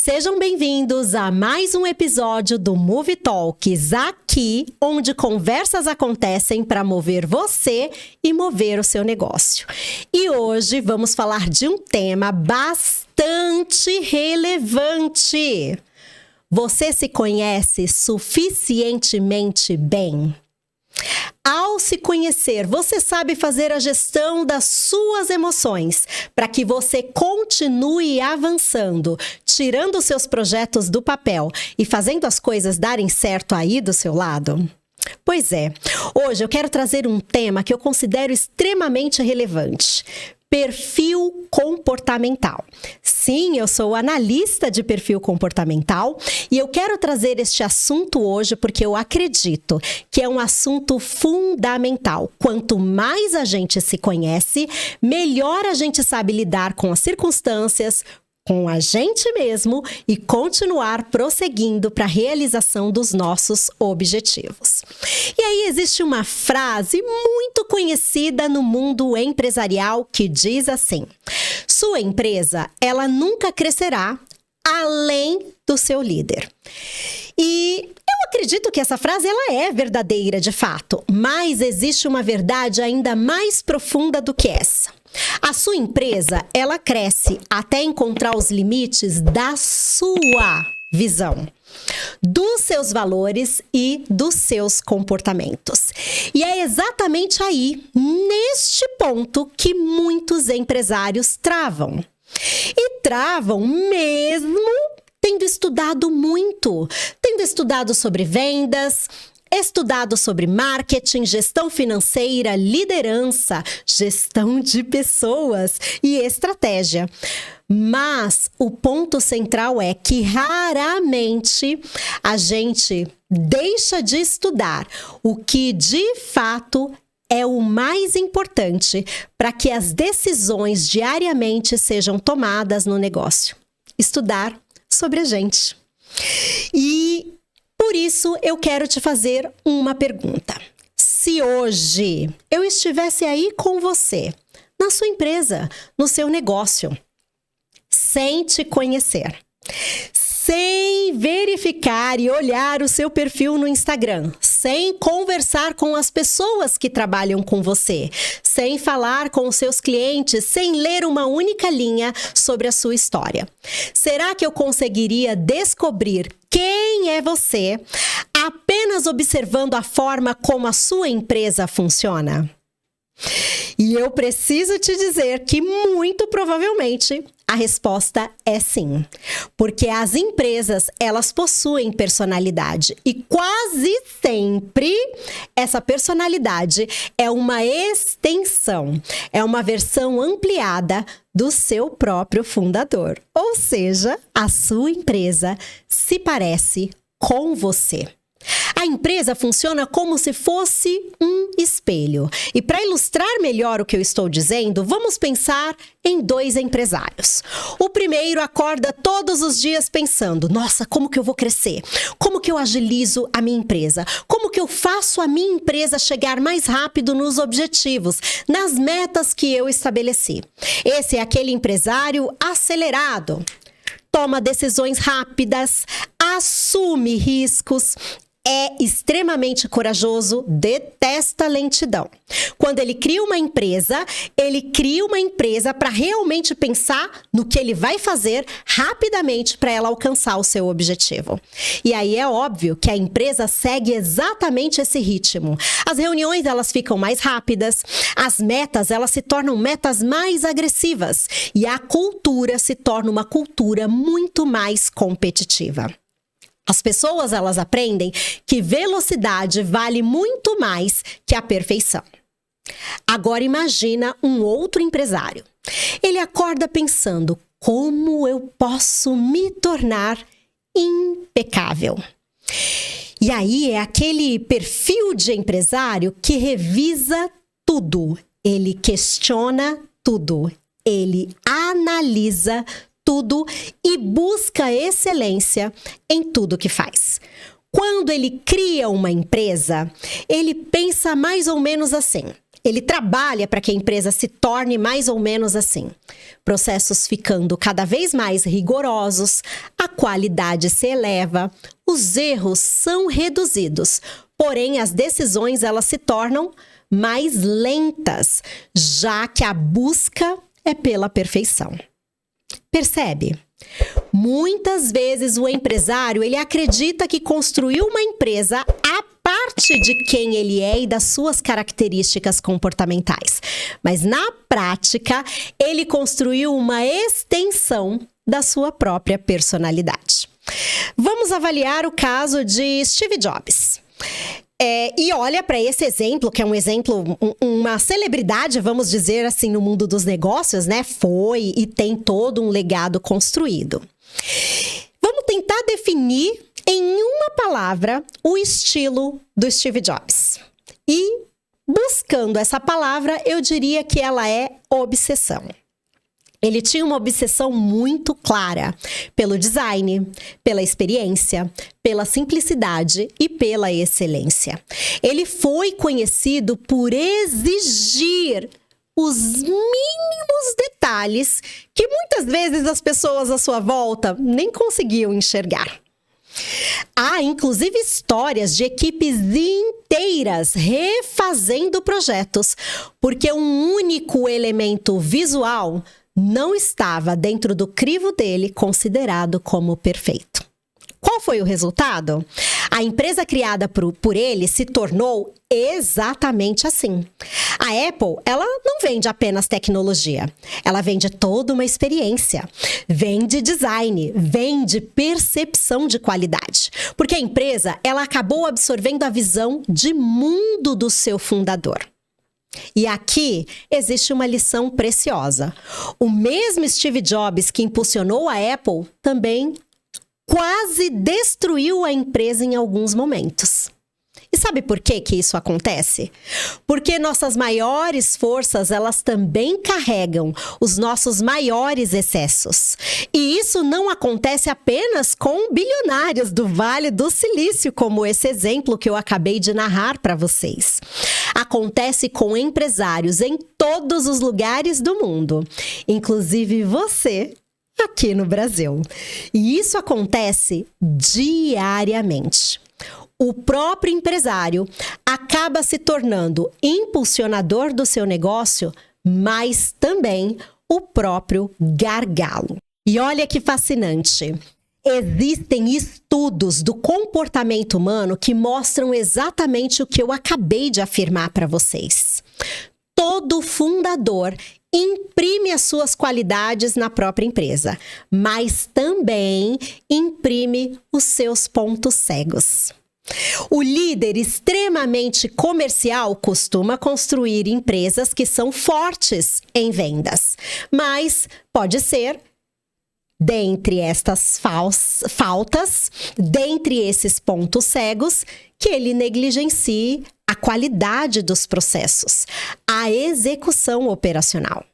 Sejam bem-vindos a mais um episódio do Move Talks, aqui onde conversas acontecem para mover você e mover o seu negócio. E hoje vamos falar de um tema bastante relevante. Você se conhece suficientemente bem? Ao se conhecer, você sabe fazer a gestão das suas emoções para que você continue avançando, tirando seus projetos do papel e fazendo as coisas darem certo aí do seu lado? Pois é, hoje eu quero trazer um tema que eu considero extremamente relevante. Perfil comportamental. Sim, eu sou analista de perfil comportamental e eu quero trazer este assunto hoje porque eu acredito que é um assunto fundamental. Quanto mais a gente se conhece, melhor a gente sabe lidar com as circunstâncias, com a gente mesmo e continuar prosseguindo para a realização dos nossos objetivos. E aí existe uma frase muito conhecida no mundo empresarial que diz assim: sua empresa, ela nunca crescerá além do seu líder. E eu acredito que essa frase ela é verdadeira de fato, mas existe uma verdade ainda mais profunda do que essa. A sua empresa, ela cresce até encontrar os limites da sua visão, dos seus valores e dos seus comportamentos. E é exatamente aí, neste ponto, que muitos empresários travam. E travam mesmo tendo estudado muito, tendo estudado sobre vendas, estudado sobre marketing, gestão financeira, liderança, gestão de pessoas e estratégia. Mas o ponto central é que raramente a gente deixa de estudar o que de fato é o mais importante para que as decisões diariamente sejam tomadas no negócio. Estudar sobre a gente. E por isso, eu quero te fazer uma pergunta. Se hoje eu estivesse aí com você, na sua empresa, no seu negócio, sem te conhecer, sem verificar e olhar o seu perfil no Instagram, sem conversar com as pessoas que trabalham com você, sem falar com os seus clientes, sem ler uma única linha sobre a sua história. Será que eu conseguiria descobrir quem é você apenas observando a forma como a sua empresa funciona? E eu preciso te dizer que muito provavelmente a resposta é sim, porque as empresas, elas possuem personalidade e quase sempre essa personalidade é uma extensão, é uma versão ampliada do seu próprio fundador. Ou seja, a sua empresa se parece com você. A empresa funciona como se fosse um espelho. E para ilustrar melhor o que eu estou dizendo, vamos pensar em dois empresários. O primeiro acorda todos os dias pensando: nossa, como que eu vou crescer? Como que eu agilizo a minha empresa? Como que eu faço a minha empresa chegar mais rápido nos objetivos, nas metas que eu estabeleci? Esse é aquele empresário acelerado. Toma decisões rápidas, assume riscos, é extremamente corajoso, detesta lentidão. Quando ele cria uma empresa para realmente pensar no que ele vai fazer rapidamente para ela alcançar o seu objetivo. E aí é óbvio que a empresa segue exatamente esse ritmo. As reuniões, elas ficam mais rápidas, as metas, elas se tornam metas mais agressivas e a cultura se torna uma cultura muito mais competitiva. As pessoas, elas aprendem que velocidade vale muito mais que a perfeição. Agora imagina um outro empresário. Ele acorda pensando: como eu posso me tornar impecável? E aí é aquele perfil de empresário que revisa tudo. Ele questiona tudo. Ele analisa tudo e busca excelência em tudo que faz. Quando ele cria uma empresa, ele pensa mais ou menos assim: Ele trabalha para que a empresa se torne mais ou menos assim. Processos ficando cada vez mais rigorosos, a qualidade se eleva, os erros são reduzidos, porém as decisões elas se tornam mais lentas, já que a busca é pela perfeição. Percebe? Muitas vezes o empresário ele acredita que construiu uma empresa a parte de quem ele é e das suas características comportamentais. Mas na prática, ele construiu uma extensão da sua própria personalidade. Vamos avaliar o caso de Steve Jobs. E olha para esse exemplo, que é um exemplo, uma celebridade, vamos dizer assim, no mundo dos negócios, né? Foi e tem todo um legado construído. Vamos tentar definir em uma palavra o estilo do Steve Jobs. E buscando essa palavra, eu diria que ela é obsessão. Ele tinha uma obsessão muito clara pelo design, pela experiência, pela simplicidade e pela excelência. Ele foi conhecido por exigir os mínimos detalhes que muitas vezes as pessoas à sua volta nem conseguiam enxergar. Há, inclusive, histórias de equipes inteiras refazendo projetos, porque um único elemento visual não estava dentro do crivo dele considerado como perfeito. Qual foi o resultado? A empresa criada por ele se tornou exatamente assim. A Apple, ela não vende apenas tecnologia. Ela vende toda uma experiência. Vende design, vende percepção de qualidade. Porque a empresa, ela acabou absorvendo a visão de mundo do seu fundador. E aqui existe uma lição preciosa. O mesmo Steve Jobs que impulsionou a Apple também quase destruiu a empresa em alguns momentos. E sabe por que isso acontece? Porque nossas maiores forças, elas também carregam os nossos maiores excessos. E isso não acontece apenas com bilionários do Vale do Silício, como esse exemplo que eu acabei de narrar para vocês. Acontece com empresários em todos os lugares do mundo, inclusive você aqui no Brasil. E isso acontece diariamente. O próprio empresário acaba se tornando impulsionador do seu negócio, mas também o próprio gargalo. E olha que fascinante! Existem estudos do comportamento humano que mostram exatamente o que eu acabei de afirmar para vocês. Todo fundador imprime as suas qualidades na própria empresa, mas também imprime os seus pontos cegos. O líder extremamente comercial costuma construir empresas que são fortes em vendas, mas pode ser, dentre estas faltas, dentre esses pontos cegos, que ele negligencie a qualidade dos processos, a execução operacional.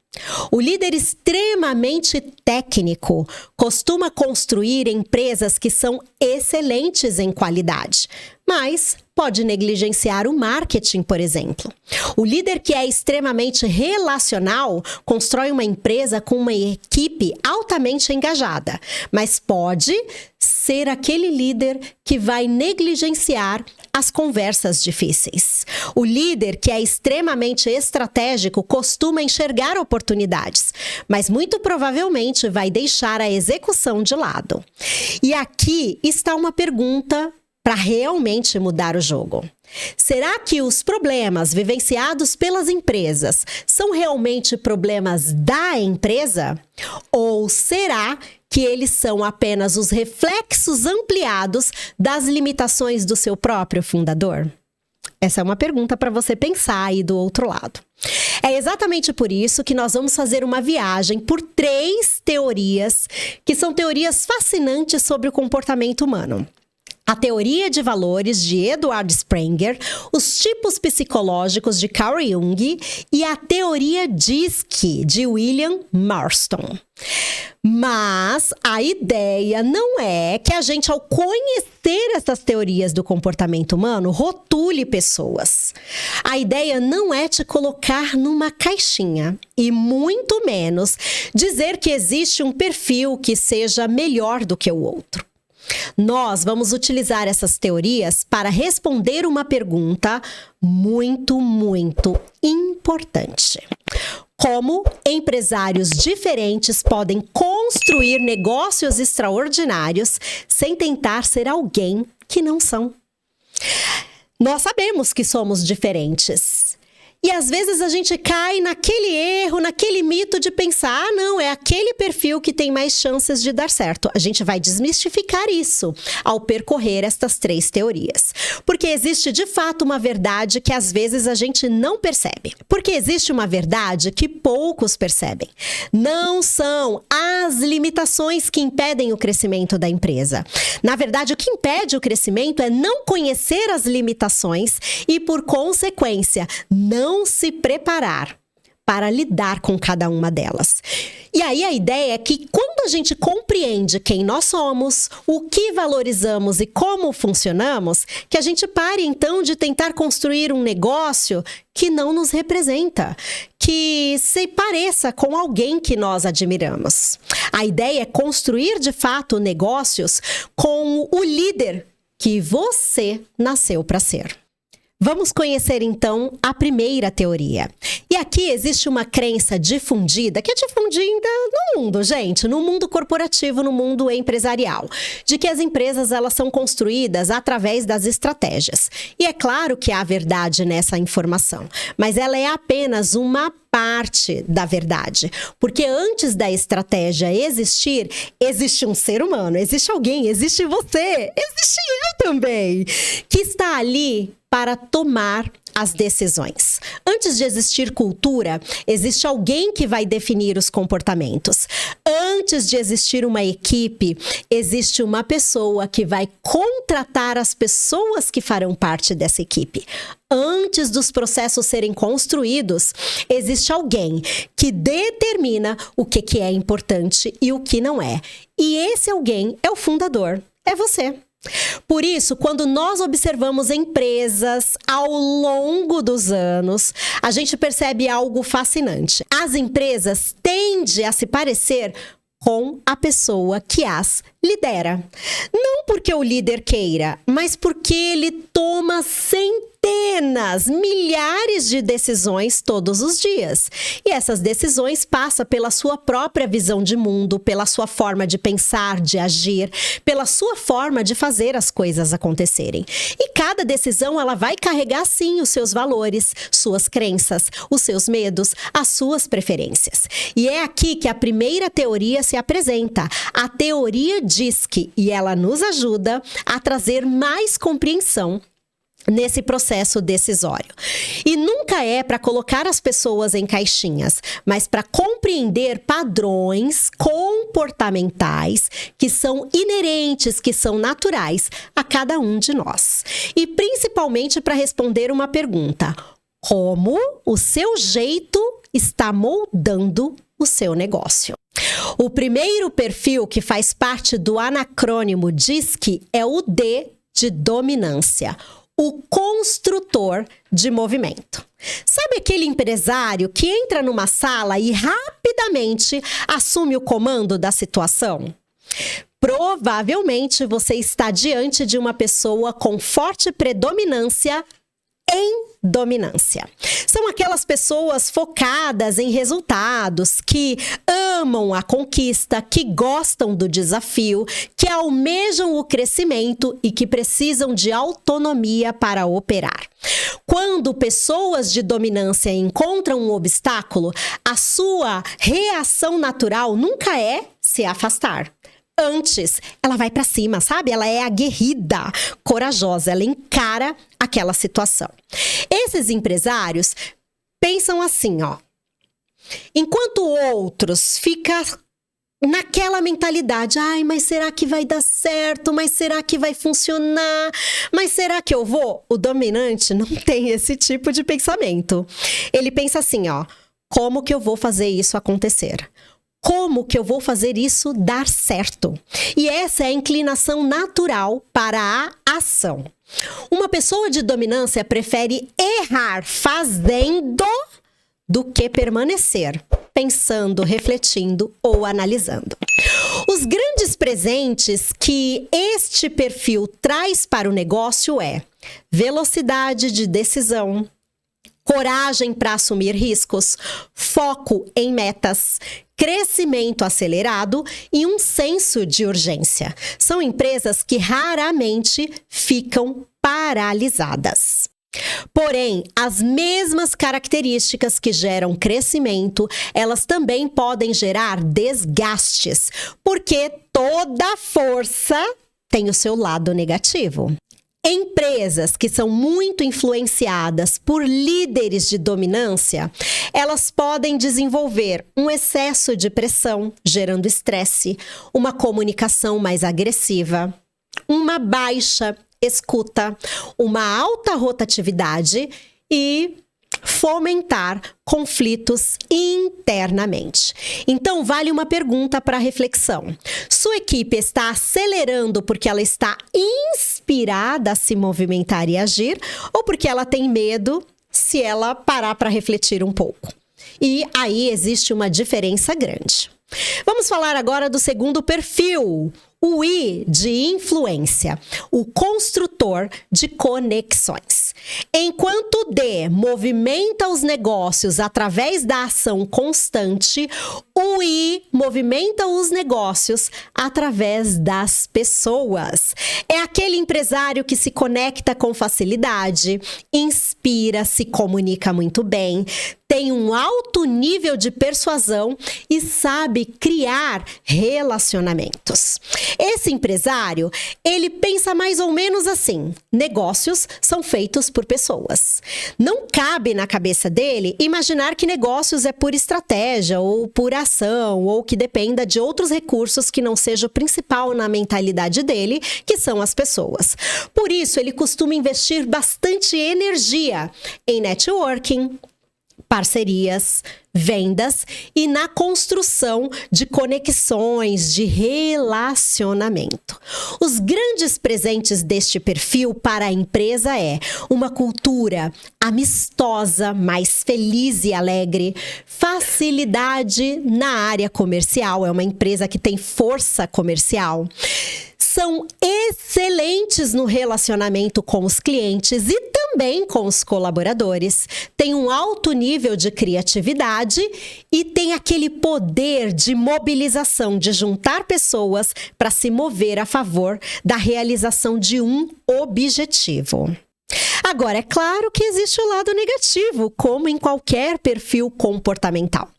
O líder extremamente técnico costuma construir empresas que são excelentes em qualidade, mas pode negligenciar o marketing, por exemplo. O líder que é extremamente relacional constrói uma empresa com uma equipe altamente engajada, mas pode ser aquele líder que vai negligenciar as conversas difíceis. O líder que é extremamente estratégico costuma enxergar oportunidades, mas muito provavelmente vai deixar a execução de lado. E aqui está uma pergunta para realmente mudar o jogo. Será que os problemas vivenciados pelas empresas são realmente problemas da empresa? Ou será que eles são apenas os reflexos ampliados das limitações do seu próprio fundador? Essa é uma pergunta para você pensar aí do outro lado. É exatamente por isso que nós vamos fazer uma viagem por 3 teorias, que são teorias fascinantes sobre o comportamento humano. A teoria de valores de Edward Springer, os tipos psicológicos de Carl Jung e a teoria DISC de William Marston. Mas a ideia não é que a gente, ao conhecer essas teorias do comportamento humano, rotule pessoas. A ideia não é te colocar numa caixinha e muito menos dizer que existe um perfil que seja melhor do que o outro. Nós vamos utilizar essas teorias para responder uma pergunta muito, muito importante. Como empresários diferentes podem construir negócios extraordinários sem tentar ser alguém que não são? Nós sabemos que somos diferentes. E às vezes a gente cai naquele erro, naquele mito de pensar, não, é aquele perfil que tem mais chances de dar certo. A gente vai desmistificar isso ao percorrer estas 3 teorias. Porque existe de fato uma verdade que às vezes a gente não percebe. Porque existe uma verdade que poucos percebem. Não são as limitações que impedem o crescimento da empresa. Na verdade, o que impede o crescimento é não conhecer as limitações e, por consequência, não se preparar para lidar com cada uma delas. E aí a ideia é que quando a gente compreende quem nós somos, o que valorizamos e como funcionamos, que a gente pare então de tentar construir um negócio que não nos representa, que se pareça com alguém que nós admiramos. A ideia é construir de fato negócios com o líder que você nasceu para ser. Vamos conhecer, então, a primeira teoria. E aqui existe uma crença difundida, que é difundida no mundo, gente, no mundo corporativo, no mundo empresarial, de que as empresas elas são construídas através das estratégias. E é claro que há verdade nessa informação, mas ela é apenas uma parte da verdade. Porque antes da estratégia existir, existe um ser humano, existe alguém, existe você, existe eu também, que está ali para tomar as decisões. Antes de existir cultura, existe alguém que vai definir os comportamentos. Antes de existir uma equipe, existe uma pessoa que vai contratar as pessoas que farão parte dessa equipe. Antes dos processos serem construídos, existe alguém que determina o que é importante e o que não é. E esse alguém é o fundador, é você. Por isso, quando nós observamos empresas ao longo dos anos, a gente percebe algo fascinante. As empresas tendem a se parecer com a pessoa que as lidera. Não porque o líder queira, mas porque ele toma centenas, milhares de decisões todos os dias. E essas decisões passam pela sua própria visão de mundo, pela sua forma de pensar, de agir, pela sua forma de fazer as coisas acontecerem. E cada decisão, ela vai carregar, sim, os seus valores, suas crenças, os seus medos, as suas preferências. E é aqui que a primeira teoria se apresenta, a teoria DISC, e ela nos ajuda a trazer mais compreensão nesse processo decisório. E nunca é para colocar as pessoas em caixinhas, mas para compreender padrões comportamentais que são inerentes, que são naturais a cada um de nós. E principalmente para responder uma pergunta: como o seu jeito está moldando o seu negócio? O primeiro perfil que faz parte do anacrônimo DISC é o D de dominância, o construtor de movimento. Sabe aquele empresário que entra numa sala e rapidamente assume o comando da situação? Provavelmente você está diante de uma pessoa com forte predominância em dominância. São aquelas pessoas focadas em resultados, que amam a conquista, que gostam do desafio, que almejam o crescimento e que precisam de autonomia para operar. Quando pessoas de dominância encontram um obstáculo, a sua reação natural nunca é se afastar. Antes, ela vai pra cima, sabe? Ela é aguerrida, corajosa, ela encara aquela situação. Esses empresários pensam assim, ó. Enquanto outros ficam naquela mentalidade, ai, mas será que vai dar certo? Mas será que vai funcionar? Mas será que eu vou? O dominante não tem esse tipo de pensamento. Ele pensa assim, ó, como que eu vou fazer isso acontecer? Como que eu vou fazer isso dar certo? E essa é a inclinação natural para a ação. Uma pessoa de dominância prefere errar fazendo do que permanecer, pensando, refletindo ou analisando. Os grandes presentes que este perfil traz para o negócio é velocidade de decisão, coragem para assumir riscos, foco em metas, crescimento acelerado e um senso de urgência. São empresas que raramente ficam paralisadas. Porém, as mesmas características que geram crescimento, elas também podem gerar desgastes, porque toda força tem o seu lado negativo. Empresas que são muito influenciadas por líderes de dominância, elas podem desenvolver um excesso de pressão, gerando estresse, uma comunicação mais agressiva, uma baixa escuta, uma alta rotatividade e fomentar conflitos internamente. Então, vale uma pergunta para reflexão. Sua equipe está acelerando porque ela está inspirada a se movimentar e agir ou porque ela tem medo se ela parar para refletir um pouco? E aí existe uma diferença grande. Vamos falar agora do segundo perfil, o I de influência, o construtor de conexões. Enquanto o D movimenta os negócios através da ação constante, o I movimenta os negócios através das pessoas. É aquele empresário que se conecta com facilidade, inspira, se comunica muito bem, tem um alto nível de persuasão e sabe criar relacionamentos. Esse empresário, ele pensa mais ou menos assim: negócios são feitos por pessoas. Não cabe na cabeça dele imaginar que negócios é por estratégia ou por ação ou que dependa de outros recursos que não seja o principal na mentalidade dele, que são as pessoas. Por isso, ele costuma investir bastante energia em networking, parcerias, vendas e na construção de conexões, de relacionamento. Os grandes presentes deste perfil para a empresa é uma cultura amistosa, mais feliz e alegre, facilidade na área comercial, é uma empresa que tem força comercial. São excelentes no relacionamento com os clientes e também com os colaboradores. Tem um alto nível de criatividade e tem aquele poder de mobilização, de juntar pessoas para se mover a favor da realização de um objetivo. Agora, é claro que existe o lado negativo, como em qualquer perfil comportamental.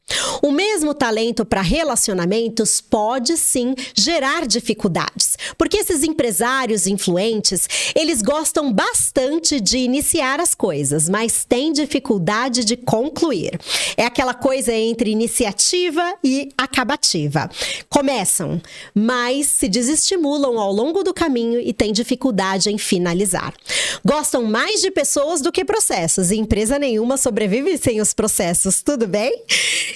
O mesmo talento para relacionamentos pode sim gerar dificuldades, porque esses empresários influentes, eles gostam bastante de iniciar as coisas, mas têm dificuldade de concluir. É aquela coisa entre iniciativa e acabativa. Começam, mas se desestimulam ao longo do caminho e têm dificuldade em finalizar. Gostam mais de pessoas do que processos, e empresa nenhuma sobrevive sem os processos, tudo bem?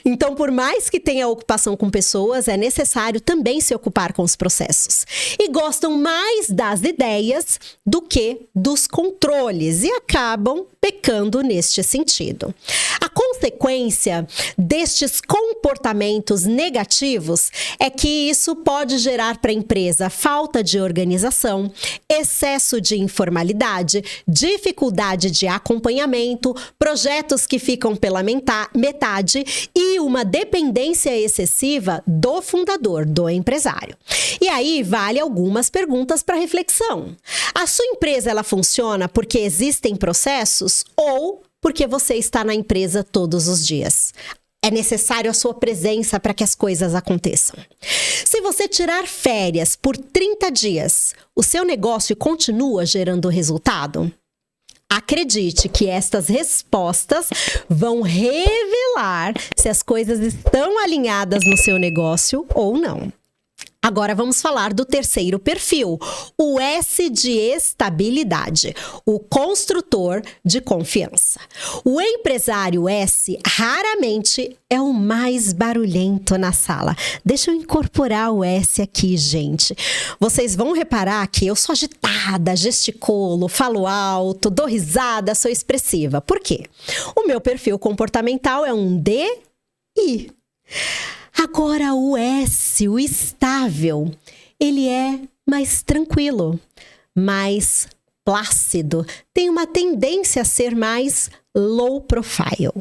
Então, por mais que tenha ocupação com pessoas, é necessário também se ocupar com os processos. E gostam mais das ideias do que dos controles e acabam pecando neste sentido. A consequência destes comportamentos negativos é que isso pode gerar para a empresa falta de organização, excesso de informalidade, dificuldade de acompanhamento, projetos que ficam pela metade e uma dependência excessiva do fundador, do empresário. E aí vale algumas perguntas para reflexão. A sua empresa ela funciona porque existem processos ou porque você está na empresa todos os dias? É necessário a sua presença para que as coisas aconteçam. Se você tirar férias por 30 dias, o seu negócio continua gerando resultado? Acredite que estas respostas vão revelar se as coisas estão alinhadas no seu negócio ou não. Agora vamos falar do terceiro perfil, o S de estabilidade, o construtor de confiança. O empresário S raramente é o mais barulhento na sala. Deixa eu incorporar o S aqui, gente. Vocês vão reparar que eu sou agitada, gesticulo, falo alto, dou risada, sou expressiva. Por quê? O meu perfil comportamental é um DI. Agora, o S, o estável, ele é mais tranquilo, mais plácido, tem uma tendência a ser mais low profile.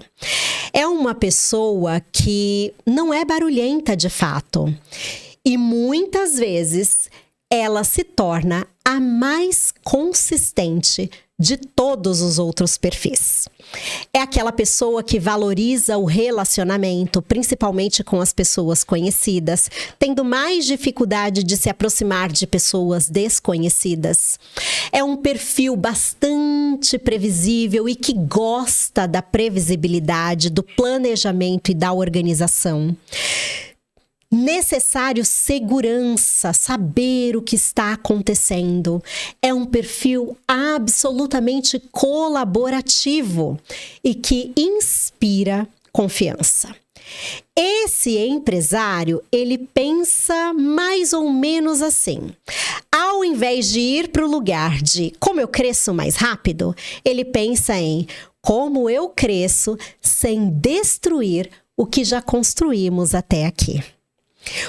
É uma pessoa que não é barulhenta de fato e muitas vezes ela se torna a mais consistente de todos os outros perfis. É aquela pessoa que valoriza o relacionamento, principalmente com as pessoas conhecidas, tendo mais dificuldade de se aproximar de pessoas desconhecidas. É um perfil bastante previsível e que gosta da previsibilidade, do planejamento e da organização. Necessário segurança, saber o que está acontecendo. É um perfil absolutamente colaborativo e que inspira confiança. Esse empresário, ele pensa mais ou menos assim. Ao invés de ir para o lugar de como eu cresço mais rápido, ele pensa em como eu cresço sem destruir o que já construímos até aqui.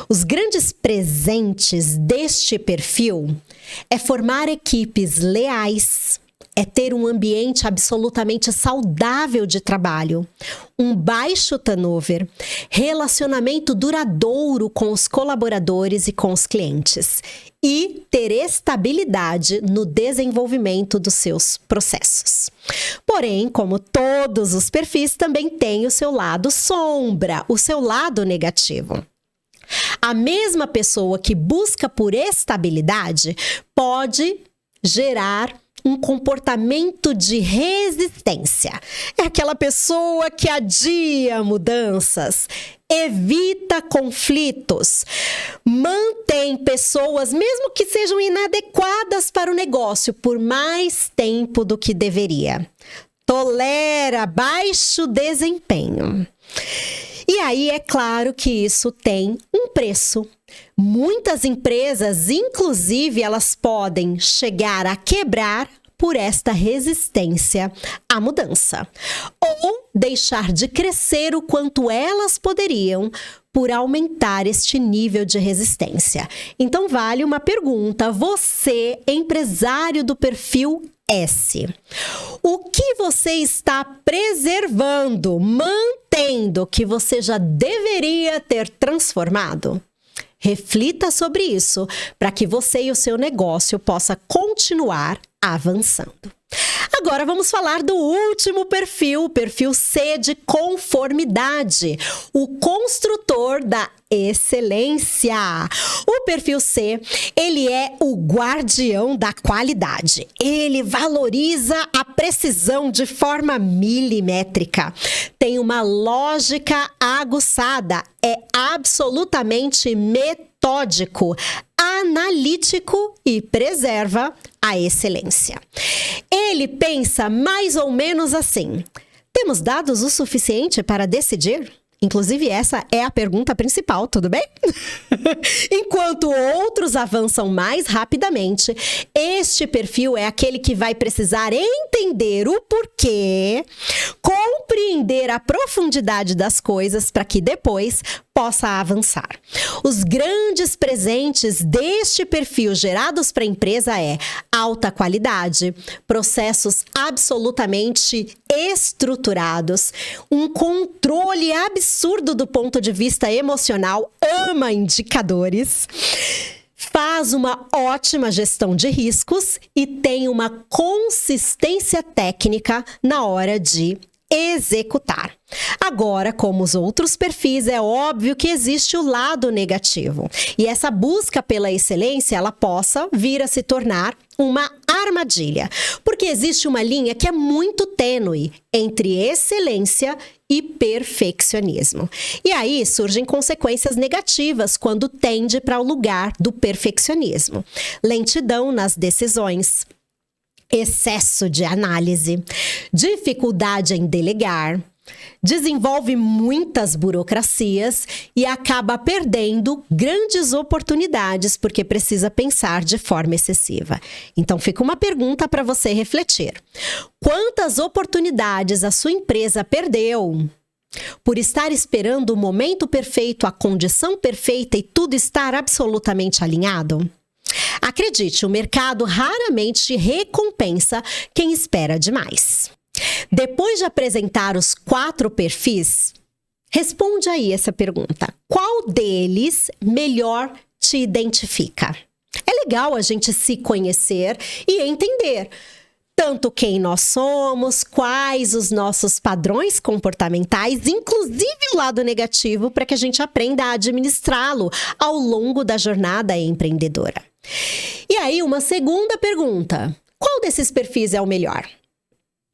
Os grandes presentes deste perfil é formar equipes leais, é ter um ambiente absolutamente saudável de trabalho, um baixo turnover, relacionamento duradouro com os colaboradores e com os clientes e ter estabilidade no desenvolvimento dos seus processos. Porém, como todos os perfis, também tem o seu lado sombra, o seu lado negativo. A mesma pessoa que busca por estabilidade pode gerar um comportamento de resistência. É aquela pessoa que adia mudanças, evita conflitos, mantém pessoas, mesmo que sejam inadequadas para o negócio, por mais tempo do que deveria. Tolera baixo desempenho. E aí, é claro que isso tem um preço. Muitas empresas, inclusive, elas podem chegar a quebrar por esta resistência à mudança. Ou deixar de crescer o quanto elas poderiam por aumentar este nível de resistência. Então, vale uma pergunta. Você, empresário do perfil S, o que você está preservando, mantendo, que você já deveria ter transformado? Reflita sobre isso para que você e o seu negócio possa continuar avançando. Agora vamos falar do último perfil, o perfil C de conformidade, o construtor da excelência. O perfil C, ele é o guardião da qualidade. Ele valoriza a precisão de forma milimétrica. Tem uma lógica aguçada, é absolutamente metódico, analítico e preserva a excelência. Ele pensa mais ou menos assim: temos dados o suficiente para decidir? Inclusive, essa é a pergunta principal, tudo bem? Enquanto outros avançam mais rapidamente, este perfil é aquele que vai precisar entender o porquê, compreender a profundidade das coisas para que depois possa avançar. Os grandes presentes deste perfil gerados para a empresa é alta qualidade, processos absolutamente estruturados, um controle absurdo do ponto de vista emocional, ama indicadores, faz uma ótima gestão de riscos e tem uma consistência técnica na hora de executar. Agora, como os outros perfis, é óbvio que existe o lado negativo. E essa busca pela excelência, ela possa vir a se tornar uma armadilha. Porque existe uma linha que é muito tênue entre excelência e perfeccionismo. E aí surgem consequências negativas quando tende para o lugar do perfeccionismo. Lentidão nas decisões, excesso de análise, dificuldade em delegar, desenvolve muitas burocracias e acaba perdendo grandes oportunidades porque precisa pensar de forma excessiva. Então fica uma pergunta para você refletir. Quantas oportunidades a sua empresa perdeu por estar esperando o momento perfeito, a condição perfeita e tudo estar absolutamente alinhado? Acredite, o mercado raramente recompensa quem espera demais. Depois de apresentar os 4 perfis, responde aí essa pergunta. Qual deles melhor te identifica? É legal a gente se conhecer e entender tanto quem nós somos, quais os nossos padrões comportamentais, inclusive o lado negativo, para que a gente aprenda a administrá-lo ao longo da jornada empreendedora. E aí, uma segunda pergunta. Qual desses perfis é o melhor?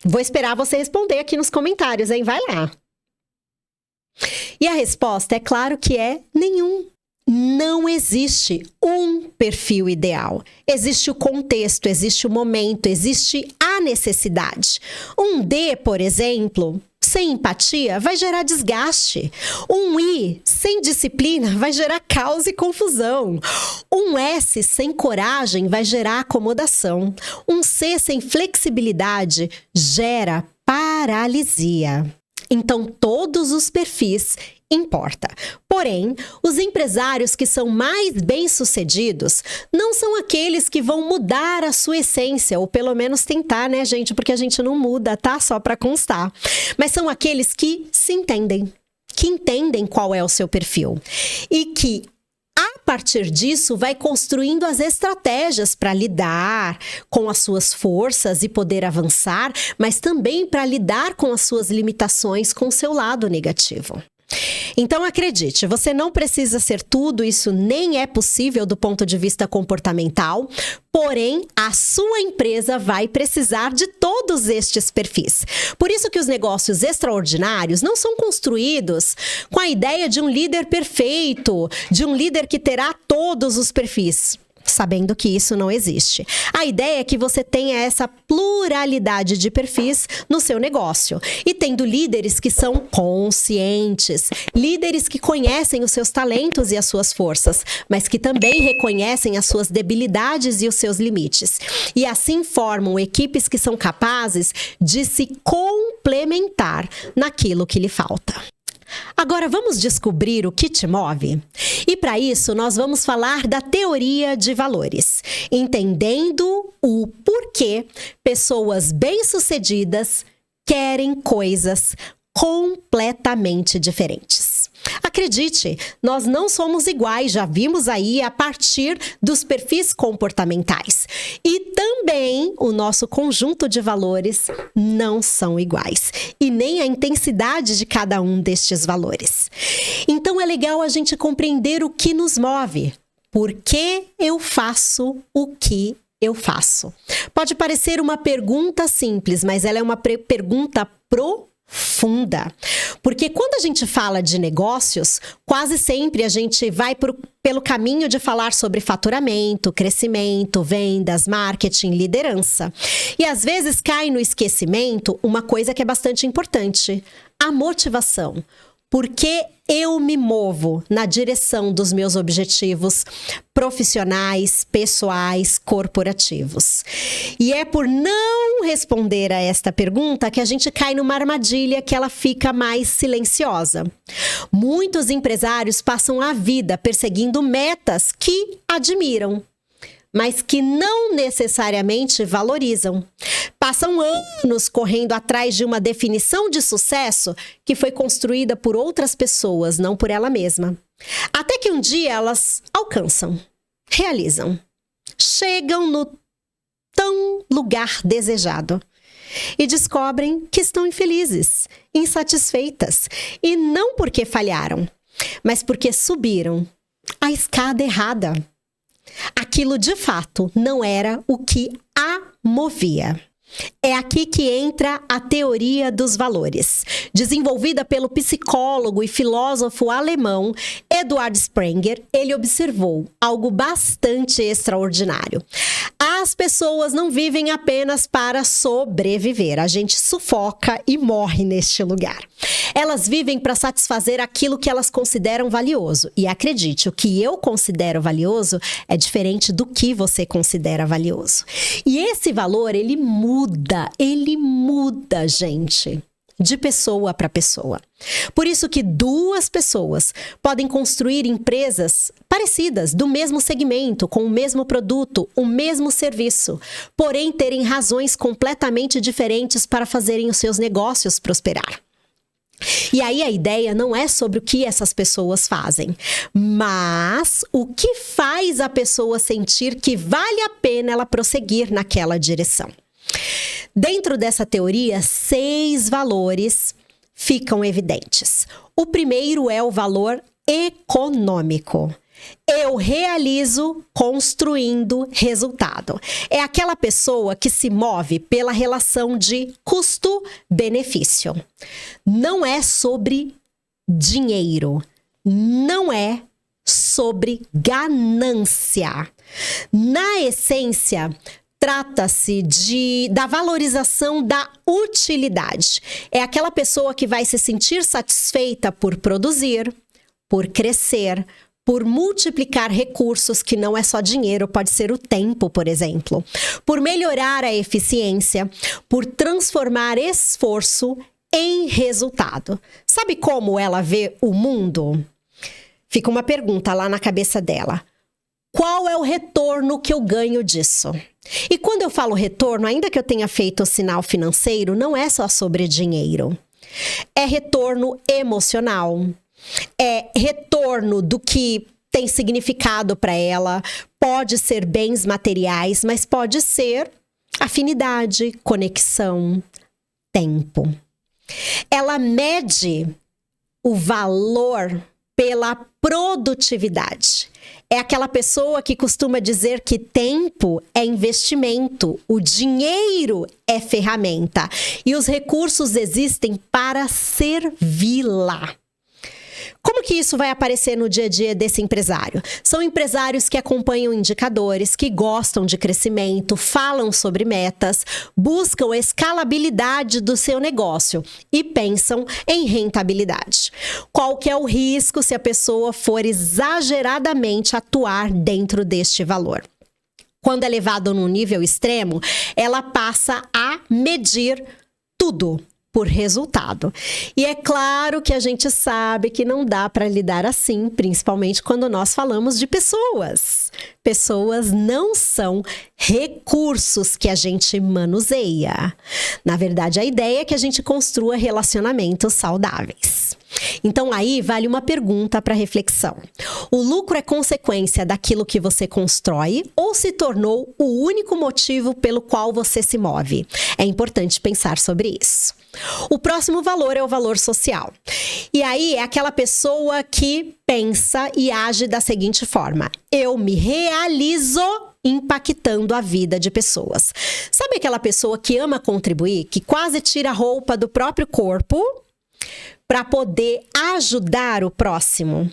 Vou esperar você responder aqui nos comentários, hein? Vai lá. E a resposta é claro que é nenhum. Não existe um perfil ideal. Existe o contexto, existe o momento, existe a necessidade. Um D, por exemplo, sem empatia, vai gerar desgaste. Um I, sem disciplina, vai gerar caos e confusão. Um S, sem coragem, vai gerar acomodação. Um C, sem flexibilidade, gera paralisia. Então, todos os perfis importa. Porém, os empresários que são mais bem-sucedidos não são aqueles que vão mudar a sua essência, ou pelo menos tentar, né, gente? Porque a gente não muda, tá? Só para constar. Mas são aqueles que se entendem, que entendem qual é o seu perfil e que a partir disso, vai construindo as estratégias para lidar com as suas forças e poder avançar, mas também para lidar com as suas limitações, com o seu lado negativo. Então, acredite, você não precisa ser tudo, isso nem é possível do ponto de vista comportamental, porém, a sua empresa vai precisar de todos estes perfis. Por isso que os negócios extraordinários não são construídos com a ideia de um líder perfeito, de um líder que terá todos os perfis. Sabendo que isso não existe. A ideia é que você tenha essa pluralidade de perfis no seu negócio. E tendo líderes que são conscientes, líderes que conhecem os seus talentos e as suas forças, mas que também reconhecem as suas debilidades e os seus limites. E assim formam equipes que são capazes de se complementar naquilo que lhe falta. Agora vamos descobrir o que te move? E para isso nós vamos falar da teoria de valores, entendendo o porquê pessoas bem-sucedidas querem coisas completamente diferentes. Acredite, nós não somos iguais, já vimos aí a partir dos perfis comportamentais. E também o nosso conjunto de valores não são iguais. E nem a intensidade de cada um destes valores. Então é legal a gente compreender o que nos move. Por que eu faço o que eu faço? Pode parecer uma pergunta simples, mas ela é uma pergunta profunda. Porque quando a gente fala de negócios, quase sempre a gente vai pelo caminho de falar sobre faturamento, crescimento, vendas, marketing, liderança. E às vezes cai no esquecimento uma coisa que é bastante importante: a motivação. Porque eu me movo na direção dos meus objetivos profissionais, pessoais, corporativos. E é por não responder a esta pergunta que a gente cai numa armadilha que ela fica mais silenciosa. Muitos empresários passam a vida perseguindo metas que admiram, mas que não necessariamente valorizam. Passam anos correndo atrás de uma definição de sucesso que foi construída por outras pessoas, não por ela mesma. Até que um dia elas alcançam, realizam, chegam no tão lugar desejado e descobrem que estão infelizes, insatisfeitas, e não porque falharam, mas porque subiram a escada errada. Aquilo de fato não era o que a movia. É aqui que entra a teoria dos valores, desenvolvida pelo psicólogo e filósofo alemão Eduard Sprenger. Ele observou algo bastante extraordinário. As pessoas não vivem apenas para sobreviver. A gente sufoca e morre neste lugar. Elas vivem para satisfazer aquilo que elas consideram valioso. E acredite, o que eu considero valioso é diferente do que você considera valioso. E esse valor, ele muda, gente, de pessoa para pessoa. Por isso que duas pessoas podem construir empresas parecidas, do mesmo segmento, com o mesmo produto, o mesmo serviço, porém terem razões completamente diferentes para fazerem os seus negócios prosperar. E aí a ideia não é sobre o que essas pessoas fazem, mas o que faz a pessoa sentir que vale a pena ela prosseguir naquela direção. Dentro dessa teoria, 6 valores ficam evidentes. O primeiro é o valor econômico. Eu realizo construindo resultado. É aquela pessoa que se move pela relação de custo-benefício. Não é sobre dinheiro, não é sobre ganância. Na essência, trata-se da valorização da utilidade. É aquela pessoa que vai se sentir satisfeita por produzir, por crescer, por multiplicar recursos, que não é só dinheiro, pode ser o tempo, por exemplo. Por melhorar a eficiência, por transformar esforço em resultado. Sabe como ela vê o mundo? Fica uma pergunta lá na cabeça dela. Qual é o retorno que eu ganho disso? E quando eu falo retorno, ainda que eu tenha feito o sinal financeiro, não é só sobre dinheiro. É retorno emocional. É retorno do que tem significado para ela. Pode ser bens materiais, mas pode ser afinidade, conexão, tempo. Ela mede o valor pela produtividade. É aquela pessoa que costuma dizer que tempo é investimento, o dinheiro é ferramenta e os recursos existem para servi-la. Como que isso vai aparecer no dia a dia desse empresário? São empresários que acompanham indicadores, que gostam de crescimento, falam sobre metas, buscam escalabilidade do seu negócio e pensam em rentabilidade. Qual que é o risco se a pessoa for exageradamente atuar dentro deste valor? Quando é levado num nível extremo, ela passa a medir tudo por resultado. E é claro que a gente sabe que não dá para lidar assim, principalmente quando nós falamos de pessoas. Pessoas não são recursos que a gente manuseia. Na verdade, a ideia é que a gente construa relacionamentos saudáveis. Então aí vale uma pergunta para reflexão. O lucro é consequência daquilo que você constrói ou se tornou o único motivo pelo qual você se move? É importante pensar sobre isso. O próximo valor é o valor social. E aí é aquela pessoa que pensa e age da seguinte forma: eu me realizo impactando a vida de pessoas. Sabe aquela pessoa que ama contribuir, que quase tira a roupa do próprio corpo para poder ajudar o próximo?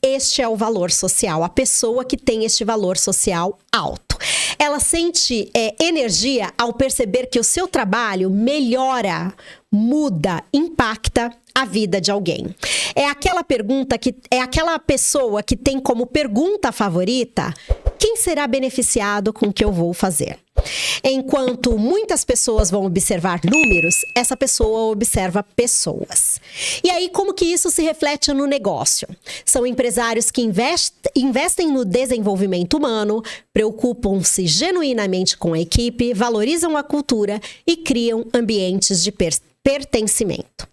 Este é o valor social, a pessoa que tem este valor social alto. Ela sente energia ao perceber que o seu trabalho melhora, muda, impacta a vida de alguém. É aquela pessoa que tem como pergunta favorita: quem será beneficiado com o que eu vou fazer? Enquanto muitas pessoas vão observar números, essa pessoa observa pessoas. E aí, como que isso se reflete no negócio? São empresários que investem no desenvolvimento humano, preocupam-se genuinamente com a equipe, valorizam a cultura e criam ambientes de pertencimento.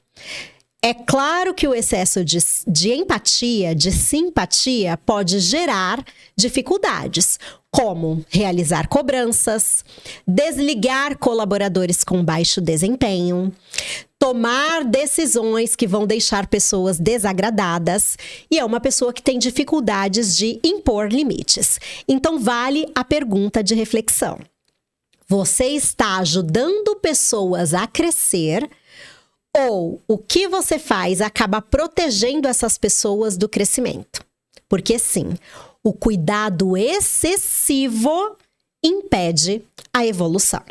É claro que o excesso de empatia, de simpatia, pode gerar dificuldades, como realizar cobranças, desligar colaboradores com baixo desempenho, tomar decisões que vão deixar pessoas desagradadas, e é uma pessoa que tem dificuldades de impor limites. Então, vale a pergunta de reflexão. Você está ajudando pessoas a crescer, ou o que você faz acaba protegendo essas pessoas do crescimento? Porque sim, o cuidado excessivo impede a evolução.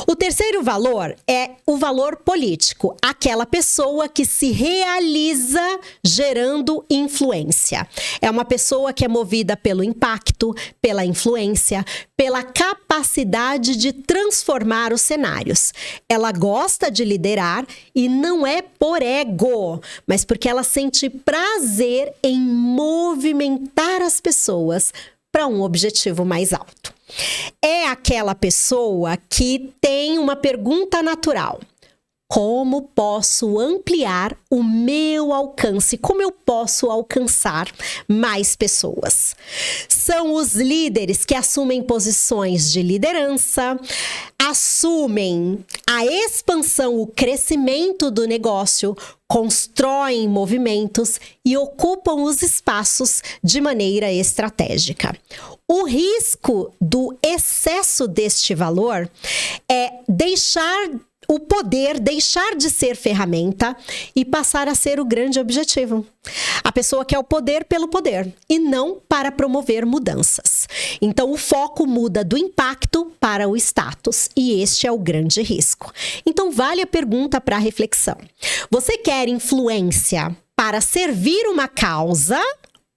O terceiro valor é o valor político, aquela pessoa que se realiza gerando influência. É uma pessoa que é movida pelo impacto, pela influência, pela capacidade de transformar os cenários. Ela gosta de liderar e não é por ego, mas porque ela sente prazer em movimentar as pessoas para um objetivo mais alto. É aquela pessoa que tem uma pergunta natural: como posso ampliar o meu alcance? Como eu posso alcançar mais pessoas? São os líderes que assumem posições de liderança, assumem a expansão, o crescimento do negócio, constroem movimentos e ocupam os espaços de maneira estratégica. O risco do excesso deste valor é deixar o poder deixar de ser ferramenta e passar a ser o grande objetivo. A pessoa quer o poder pelo poder e não para promover mudanças. Então, o foco muda do impacto para o status e este é o grande risco. Então, vale a pergunta para reflexão. Você quer influência para servir uma causa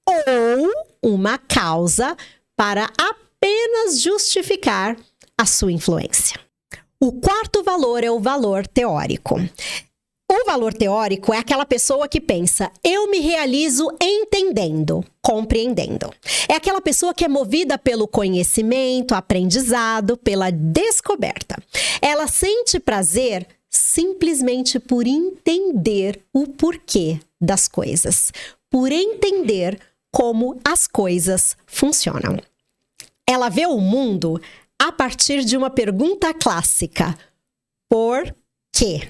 ou uma causa para apenas justificar a sua influência? O quarto valor é o valor teórico. O valor teórico é aquela pessoa que pensa: eu me realizo entendendo, compreendendo. É aquela pessoa que é movida pelo conhecimento, aprendizado, pela descoberta. Ela sente prazer simplesmente por entender o porquê das coisas, por entender como as coisas funcionam. Ela vê o mundo a partir de uma pergunta clássica: por quê?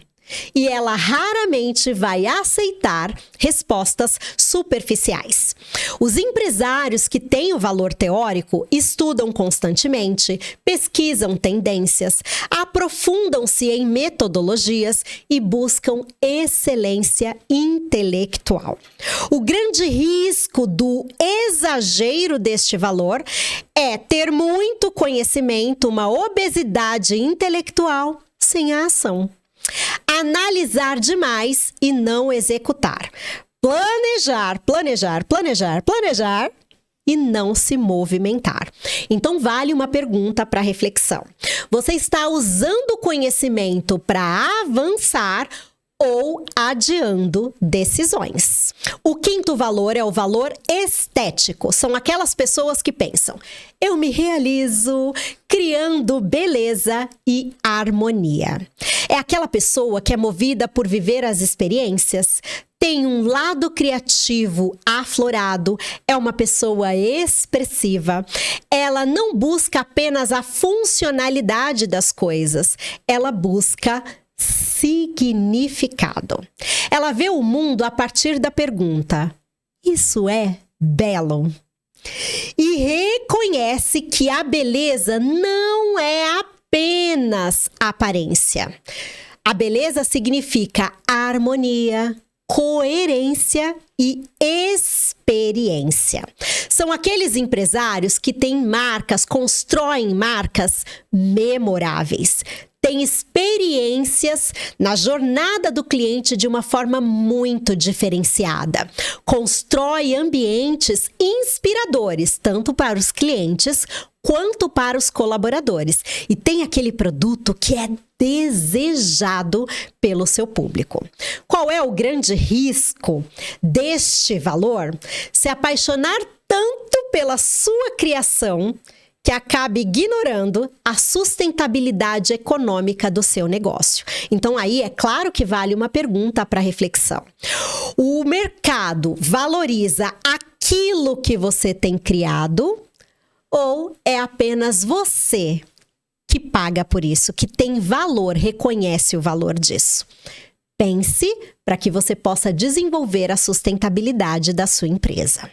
E ela raramente vai aceitar respostas superficiais. Os empresários que têm o valor teórico estudam constantemente, pesquisam tendências, aprofundam-se em metodologias e buscam excelência intelectual. O grande risco do exagero deste valor é ter muito conhecimento, uma obesidade intelectual sem a ação. Analisar demais e não executar. Planejar, planejar, planejar, planejar e não se movimentar. Então, vale uma pergunta para reflexão. Você está usando o conhecimento para avançar ou adiando decisões? O quinto valor é o valor estético. São aquelas pessoas que pensam: eu me realizo criando beleza e harmonia. É aquela pessoa que é movida por viver as experiências, tem um lado criativo aflorado, é uma pessoa expressiva. Ela não busca apenas a funcionalidade das coisas, ela busca significado. Ela vê o mundo a partir da pergunta: isso é belo? E reconhece que a beleza não é apenas aparência. A beleza significa harmonia, coerência e experiência. São aqueles empresários que têm marcas, constroem marcas memoráveis. Tem experiências na jornada do cliente de uma forma muito diferenciada. Constrói ambientes inspiradores, tanto para os clientes quanto para os colaboradores. E tem aquele produto que é desejado pelo seu público. Qual é o grande risco deste valor? Se apaixonar tanto pela sua criação que acabe ignorando a sustentabilidade econômica do seu negócio. Então, aí é claro que vale uma pergunta para reflexão. O mercado valoriza aquilo que você tem criado ou é apenas você que paga por isso, que tem valor, reconhece o valor disso? Pense para que você possa desenvolver a sustentabilidade da sua empresa.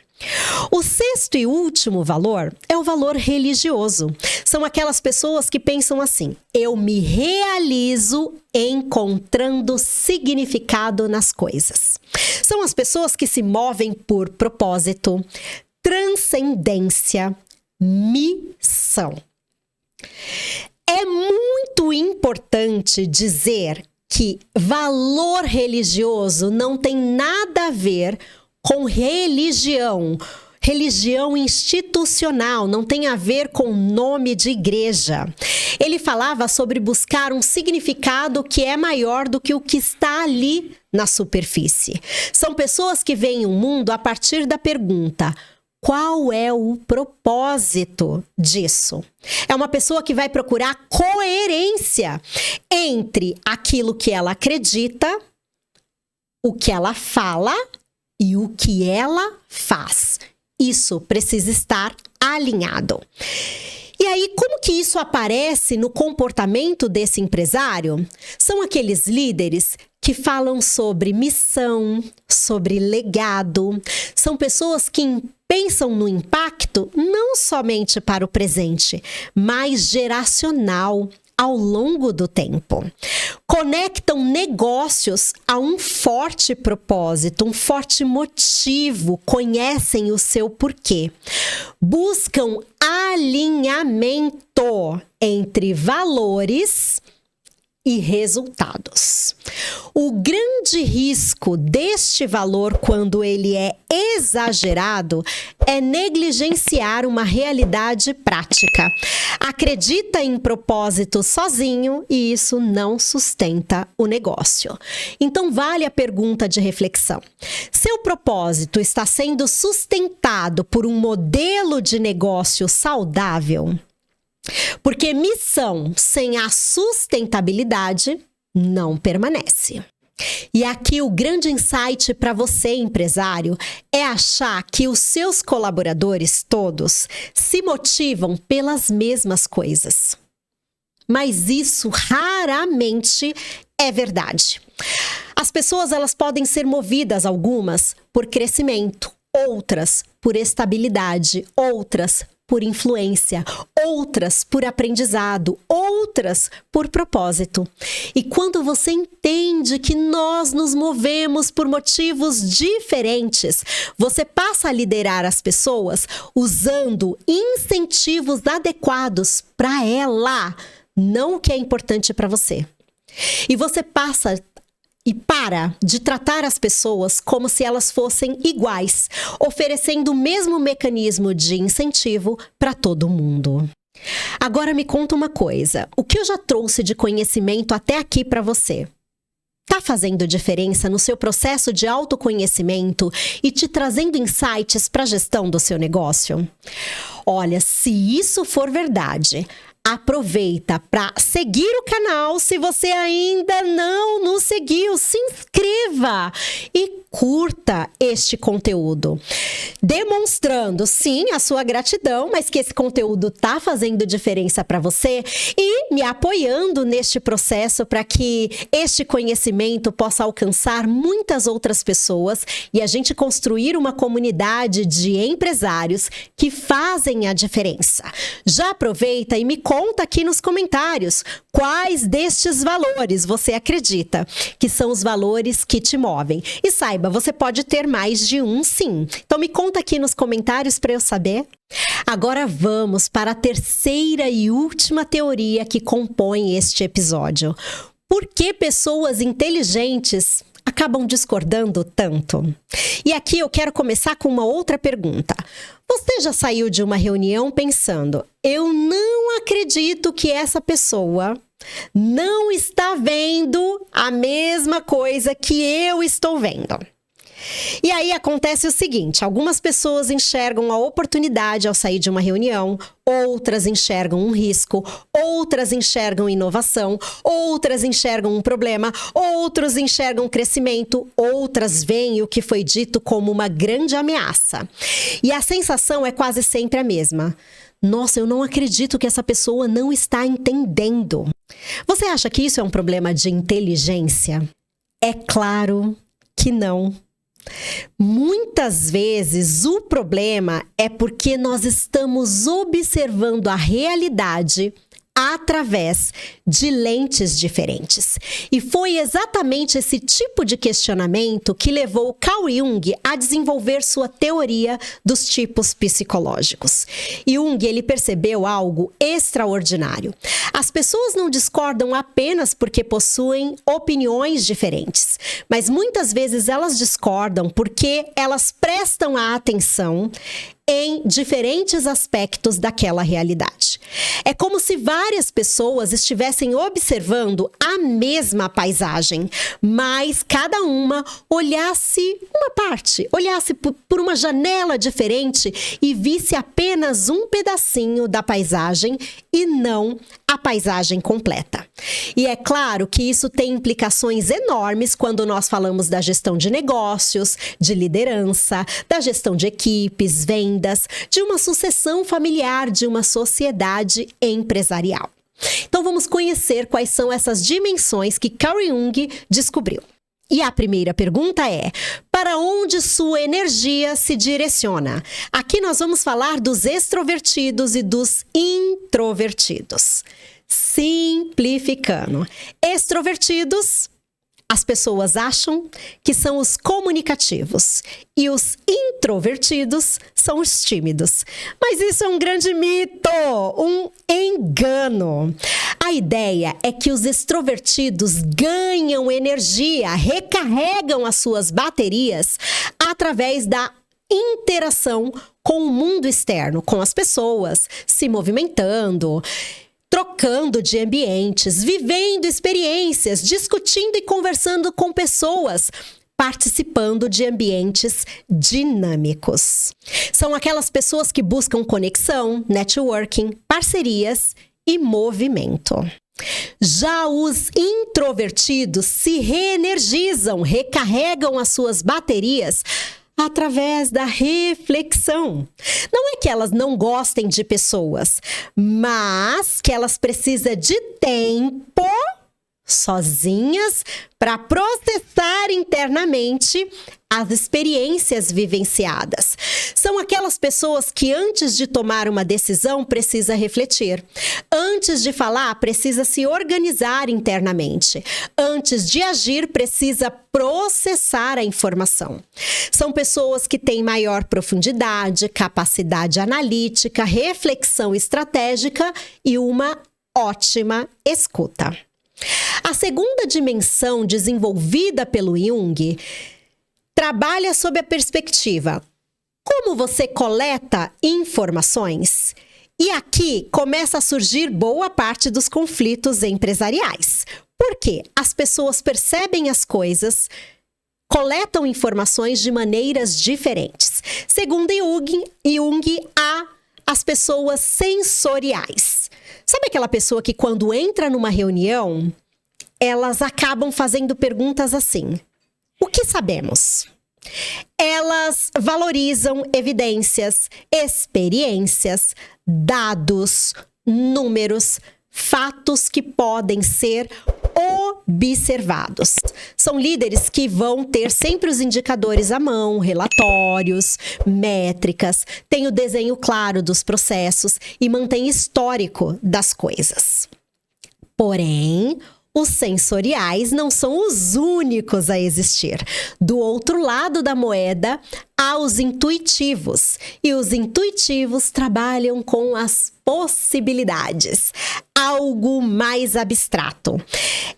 O sexto e último valor é o valor religioso. São aquelas pessoas que pensam assim: eu me realizo encontrando significado nas coisas. São as pessoas que se movem por propósito, transcendência, missão. É muito importante dizer que valor religioso não tem nada a ver com religião institucional, não tem a ver com nome de igreja. Ele falava sobre buscar um significado que é maior do que o que está ali na superfície. São pessoas que veem o mundo a partir da pergunta: qual é o propósito disso? É uma pessoa que vai procurar coerência entre aquilo que ela acredita, o que ela fala e o que ela faz. Isso precisa estar alinhado. E aí, como que isso aparece no comportamento desse empresário? São aqueles líderes que falam sobre missão, sobre legado. São pessoas que pensam no impacto não somente para o presente, mas geracional, ao longo do tempo. Conectam negócios a um forte propósito, um forte motivo, conhecem o seu porquê. Buscam alinhamento entre valores e resultados. O grande risco deste valor, quando ele é exagerado, é negligenciar uma realidade prática. Acredita em propósito sozinho e isso não sustenta o negócio. Então, vale a pergunta de reflexão. Seu propósito está sendo sustentado por um modelo de negócio saudável? Porque missão sem a sustentabilidade não permanece. E aqui o grande insight para você, empresário, é achar que os seus colaboradores todos se motivam pelas mesmas coisas. Mas isso raramente é verdade. As pessoas, elas podem ser movidas, algumas, por crescimento, outras por estabilidade, outras por influência, outras por aprendizado, outras por propósito. E quando você entende que nós nos movemos por motivos diferentes, você passa a liderar as pessoas usando incentivos adequados para ela, não o que é importante para você. E você passa e para de tratar as pessoas como se elas fossem iguais, oferecendo o mesmo mecanismo de incentivo para todo mundo. Agora me conta uma coisa, o que eu já trouxe de conhecimento até aqui para você? Tá fazendo diferença no seu processo de autoconhecimento e te trazendo insights para a gestão do seu negócio? Olha, se isso for verdade, aproveita para seguir o canal. Se você ainda não nos seguiu, se inscreva e curta este conteúdo, demonstrando sim a sua gratidão, mas que esse conteúdo tá fazendo diferença para você e me apoiando neste processo para que este conhecimento possa alcançar muitas outras pessoas e a gente construir uma comunidade de empresários que fazem a diferença. Já aproveita e me conta aqui nos comentários quais destes valores você acredita que são os valores que te movem. E saiba, você pode ter mais de um sim. Então me conta aqui nos comentários para eu saber. Agora vamos para a terceira e última teoria que compõe este episódio. Por que pessoas inteligentes acabam discordando tanto? E aqui eu quero começar com uma outra pergunta. Você já saiu de uma reunião pensando: eu não acredito que essa pessoa não está vendo a mesma coisa que eu estou vendo? E aí acontece o seguinte, algumas pessoas enxergam a oportunidade ao sair de uma reunião, outras enxergam um risco, outras enxergam inovação, outras enxergam um problema, outros enxergam crescimento, outras veem o que foi dito como uma grande ameaça. E a sensação é quase sempre a mesma. Nossa, eu não acredito que essa pessoa não está entendendo. Você acha que isso é um problema de inteligência? É claro que não. Muitas vezes o problema é porque nós estamos observando a realidade através de lentes diferentes. E foi exatamente esse tipo de questionamento que levou Carl Jung a desenvolver sua teoria dos tipos psicológicos. Jung, ele percebeu algo extraordinário. As pessoas não discordam apenas porque possuem opiniões diferentes, mas muitas vezes elas discordam porque elas prestam a atenção em diferentes aspectos daquela realidade. É como se várias pessoas estivessem observando a mesma paisagem, mas cada uma olhasse uma parte, olhasse por uma janela diferente e visse apenas um pedacinho da paisagem e não a paisagem completa. E é claro que isso tem implicações enormes quando nós falamos da gestão de negócios, de liderança, da gestão de equipes, vendas, de uma sucessão familiar, de uma sociedade empresarial. Então vamos conhecer quais são essas dimensões que Carl Jung descobriu. E a primeira pergunta é: para onde sua energia se direciona? Aqui nós vamos falar dos extrovertidos e dos introvertidos. Simplificando. Extrovertidos, as pessoas acham que são os comunicativos e os introvertidos são os tímidos. Mas isso é um grande mito, um engano. A ideia é que os extrovertidos ganham energia, recarregam as suas baterias através da interação com o mundo externo, com as pessoas, se movimentando, trocando de ambientes, vivendo experiências, discutindo e conversando com pessoas, participando de ambientes dinâmicos. São aquelas pessoas que buscam conexão, networking, parcerias e movimento. Já os introvertidos se reenergizam, recarregam as suas baterias através da reflexão. Não é que elas não gostem de pessoas, mas que elas precisam de tempo sozinhas para processar internamente as experiências vivenciadas. São aquelas pessoas que antes de tomar uma decisão precisa refletir. Antes de falar, precisa se organizar internamente. Antes de agir, precisa processar a informação. São pessoas que têm maior profundidade, capacidade analítica, reflexão estratégica e uma ótima escuta. A segunda dimensão desenvolvida pelo Jung trabalha sob a perspectiva: como você coleta informações? E aqui começa a surgir boa parte dos conflitos empresariais. Por quê? As pessoas percebem as coisas, coletam informações de maneiras diferentes. Segundo Jung, há as pessoas sensoriais. Sabe aquela pessoa que quando entra numa reunião, elas acabam fazendo perguntas assim: o que sabemos? Elas valorizam evidências, experiências, dados, números, fatos que podem ser observados. São líderes que vão ter sempre os indicadores à mão, relatórios, métricas, têm o desenho claro dos processos e mantém histórico das coisas. Porém, os sensoriais não são os únicos a existir. Do outro lado da moeda, há os intuitivos. E os intuitivos trabalham com as possibilidades, algo mais abstrato.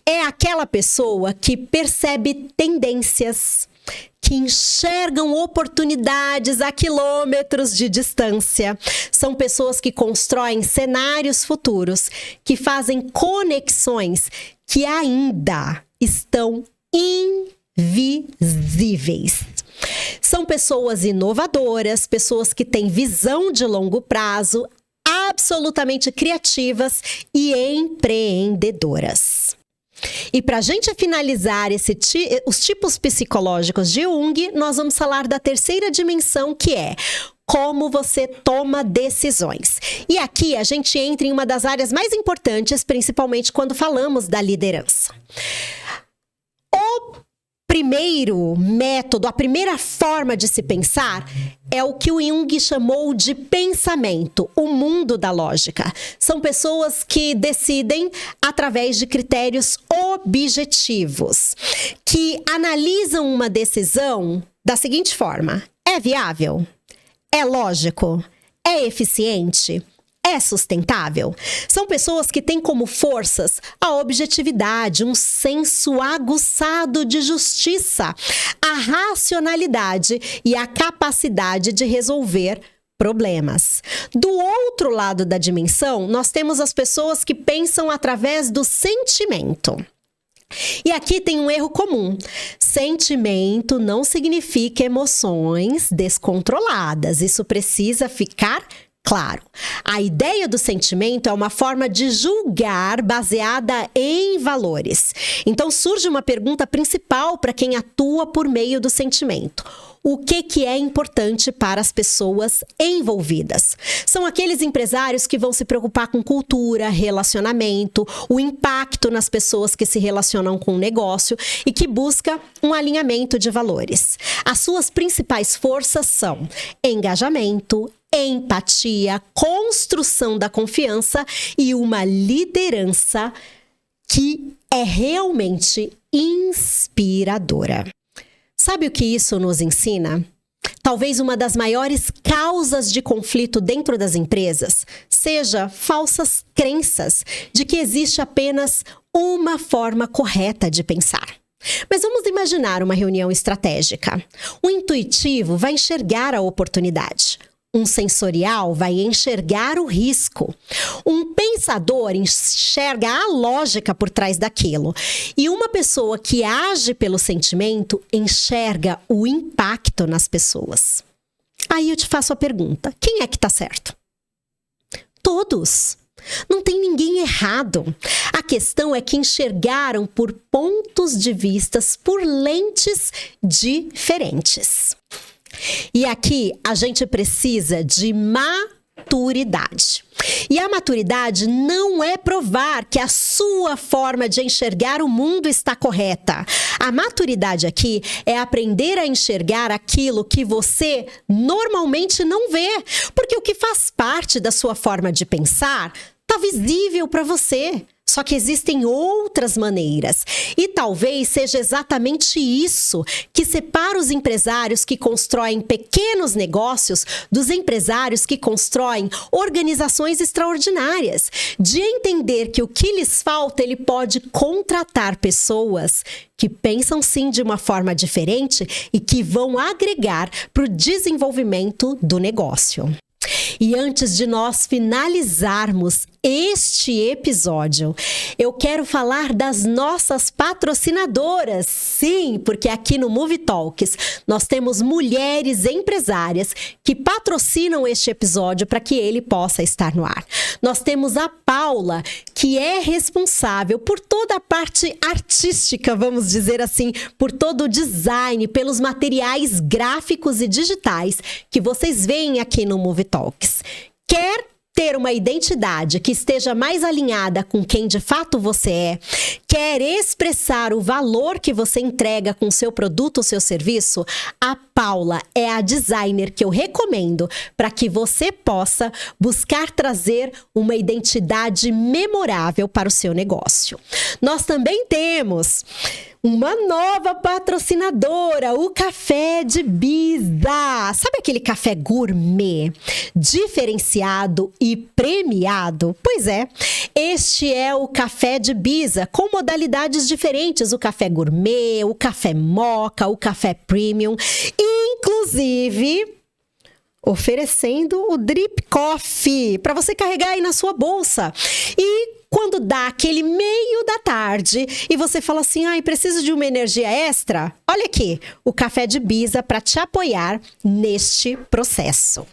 É aquela pessoa que percebe tendências, que enxergam oportunidades a quilômetros de distância. São pessoas que constroem cenários futuros, que fazem conexões que ainda estão invisíveis. São pessoas inovadoras, pessoas que têm visão de longo prazo, absolutamente criativas e empreendedoras. E para a gente finalizar os tipos psicológicos de Jung, nós vamos falar da terceira dimensão, que é como você toma decisões. E aqui a gente entra em uma das áreas mais importantes, principalmente quando falamos da liderança. O primeiro método, a primeira forma de se pensar é o que o Jung chamou de pensamento, o mundo da lógica. São pessoas que decidem através de critérios objetivos, que analisam uma decisão da seguinte forma: é viável? É lógico? É eficiente? É sustentável? São pessoas que têm como forças a objetividade, um senso aguçado de justiça, a racionalidade e a capacidade de resolver problemas. Do outro lado da dimensão, nós temos as pessoas que pensam através do sentimento. E aqui tem um erro comum. Sentimento não significa emoções descontroladas. Isso precisa ficar claro. A ideia do sentimento é uma forma de julgar baseada em valores. Então surge uma pergunta principal para quem atua por meio do sentimento: o que é importante para as pessoas envolvidas? São aqueles empresários que vão se preocupar com cultura, relacionamento, o impacto nas pessoas que se relacionam com o negócio e que busca um alinhamento de valores. As suas principais forças são engajamento, empatia, construção da confiança e uma liderança que é realmente inspiradora. Sabe o que isso nos ensina? Talvez uma das maiores causas de conflito dentro das empresas seja falsas crenças de que existe apenas uma forma correta de pensar. Mas vamos imaginar uma reunião estratégica. O intuitivo vai enxergar a oportunidade. Um sensorial vai enxergar o risco. Um pensador enxerga a lógica por trás daquilo. E uma pessoa que age pelo sentimento enxerga o impacto nas pessoas. Aí eu te faço a pergunta: quem é que está certo? Todos. Não tem ninguém errado. A questão é que enxergaram por pontos de vistas, por lentes diferentes. E aqui a gente precisa de maturidade. E a maturidade não é provar que a sua forma de enxergar o mundo está correta. A maturidade aqui é aprender a enxergar aquilo que você normalmente não vê, porque o que faz parte da sua forma de pensar está visível para você. Só que existem outras maneiras. E talvez seja exatamente isso que separa os empresários que constroem pequenos negócios dos empresários que constroem organizações extraordinárias. De entender que o que lhes falta, ele pode contratar pessoas que pensam sim de uma forma diferente e que vão agregar para o desenvolvimento do negócio. E antes de nós finalizarmos este episódio, eu quero falar das nossas patrocinadoras. Sim, porque aqui no Movie Talks nós temos mulheres empresárias que patrocinam este episódio para que ele possa estar no ar. Nós temos a Paula, que é responsável por toda a parte artística, vamos dizer assim, por todo o design, pelos materiais gráficos e digitais que vocês veem aqui no Movie Talks. Quer ter uma identidade que esteja mais alinhada com quem de fato você é? Quer expressar o valor que você entrega com o seu produto ou seu serviço? A Paula é a designer que eu recomendo para que você possa buscar trazer uma identidade memorável para o seu negócio. Nós também temos uma nova patrocinadora, o Café de Bisa. Sabe aquele café gourmet, diferenciado e premiado? Pois é, este é o Café de Bisa, com modalidades diferentes. O café gourmet, o café moca, o café premium. Inclusive oferecendo o Drip Coffee para você carregar aí na sua bolsa. E quando dá aquele meio da tarde e você fala assim, ai, preciso de uma energia extra? Olha aqui, o Café de Bisa para te apoiar neste processo.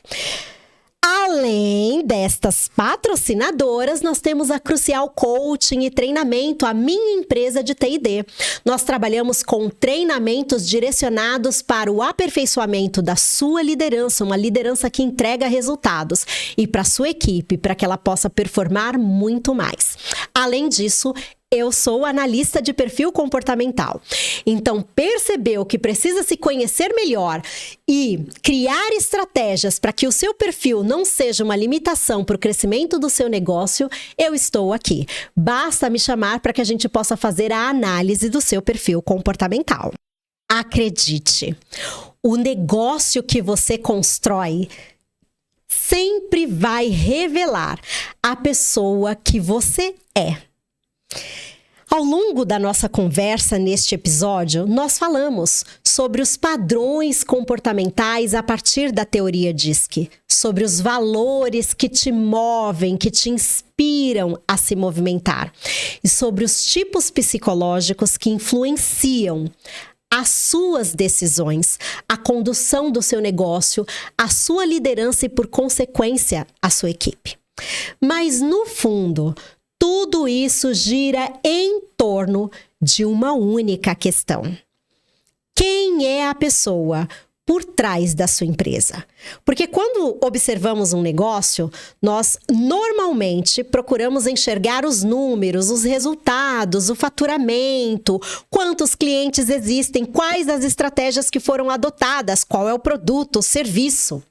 Além destas patrocinadoras, nós temos a Crucial Coaching e Treinamento, a minha empresa de T&D. Nós trabalhamos com treinamentos direcionados para o aperfeiçoamento da sua liderança, uma liderança que entrega resultados, e para a sua equipe, para que ela possa performar muito mais. Além disso, eu sou analista de perfil comportamental. Então, percebeu que precisa se conhecer melhor e criar estratégias para que o seu perfil não seja uma limitação para o crescimento do seu negócio, eu estou aqui. Basta me chamar para que a gente possa fazer a análise do seu perfil comportamental. Acredite, o negócio que você constrói sempre vai revelar a pessoa que você é. Ao longo da nossa conversa neste episódio, nós falamos sobre os padrões comportamentais a partir da teoria DISC, sobre os valores que te movem, que te inspiram a se movimentar, e sobre os tipos psicológicos que influenciam as suas decisões, a condução do seu negócio, a sua liderança e, por consequência, a sua equipe. Mas, no fundo, tudo isso gira em torno de uma única questão. Quem é a pessoa por trás da sua empresa? Porque quando observamos um negócio, nós normalmente procuramos enxergar os números, os resultados, o faturamento, quantos clientes existem, quais as estratégias que foram adotadas, qual é o produto, o serviço.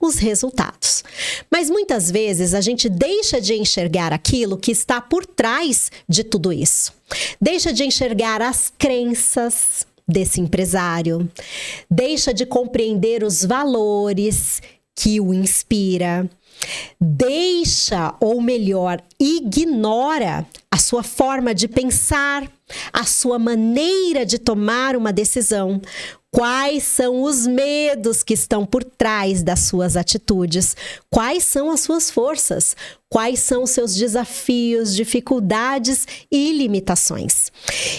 Os resultados. Mas muitas vezes a gente deixa de enxergar aquilo que está por trás de tudo isso. Deixa de enxergar as crenças desse empresário. Deixa de compreender os valores que o inspira. Deixa, ou melhor, ignora a sua forma de pensar, a sua maneira de tomar uma decisão. Quais são os medos que estão por trás das suas atitudes? Quais são as suas forças? Quais são os seus desafios, dificuldades e limitações?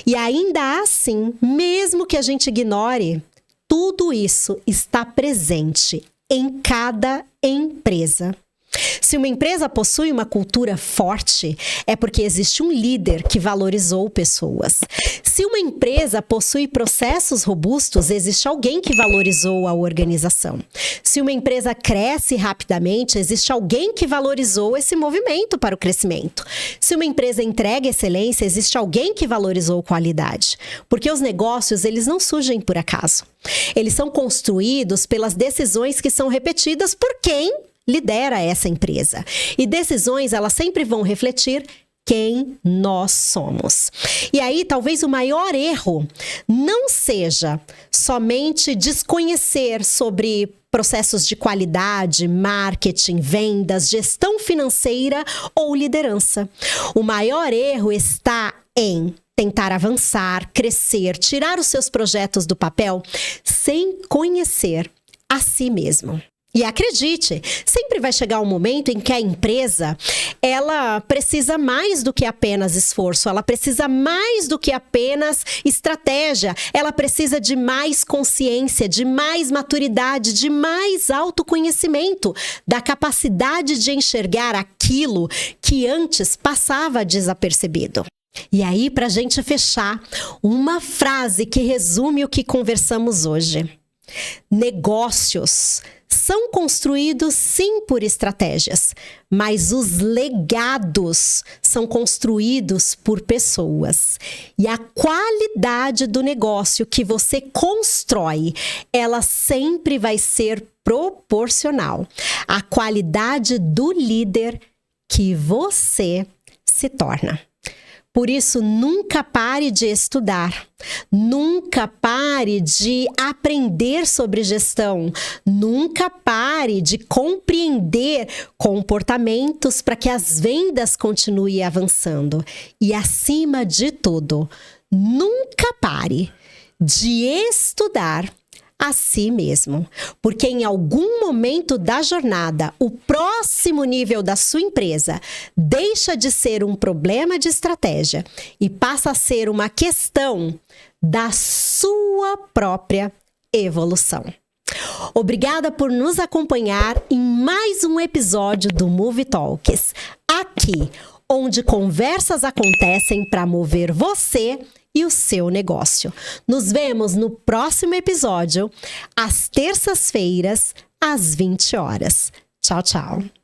E ainda assim, mesmo que a gente ignore, tudo isso está presente em cada empresa. Se uma empresa possui uma cultura forte, é porque existe um líder que valorizou pessoas. Se uma empresa possui processos robustos, existe alguém que valorizou a organização. Se uma empresa cresce rapidamente, existe alguém que valorizou esse movimento para o crescimento. Se uma empresa entrega excelência, existe alguém que valorizou qualidade. Porque os negócios, eles não surgem por acaso. Eles são construídos pelas decisões que são repetidas por quem lidera essa empresa. E decisões, elas sempre vão refletir quem nós somos. E aí, talvez o maior erro não seja somente desconhecer sobre processos de qualidade, marketing, vendas, gestão financeira ou liderança. O maior erro está em tentar avançar, crescer, tirar os seus projetos do papel sem conhecer a si mesmo. E acredite, sempre vai chegar um momento em que a empresa, ela precisa mais do que apenas esforço, ela precisa mais do que apenas estratégia, ela precisa de mais consciência, de mais maturidade, de mais autoconhecimento, da capacidade de enxergar aquilo que antes passava desapercebido. E aí, para a gente fechar, uma frase que resume o que conversamos hoje. Negócios são construídos sim por estratégias, mas os legados são construídos por pessoas. E a qualidade do negócio que você constrói, ela sempre vai ser proporcional à qualidade do líder que você se torna. Por isso, nunca pare de estudar, nunca pare de aprender sobre gestão, nunca pare de compreender comportamentos para que as vendas continuem avançando. E, acima de tudo, nunca pare de estudar a si mesmo. Porque em algum momento da jornada, o próximo nível da sua empresa deixa de ser um problema de estratégia e passa a ser uma questão da sua própria evolução. Obrigada por nos acompanhar em mais um episódio do Movie Talks, aqui, onde conversas acontecem para mover você e o seu negócio. Nos vemos no próximo episódio, às terças-feiras, às 20 horas. Tchau, tchau.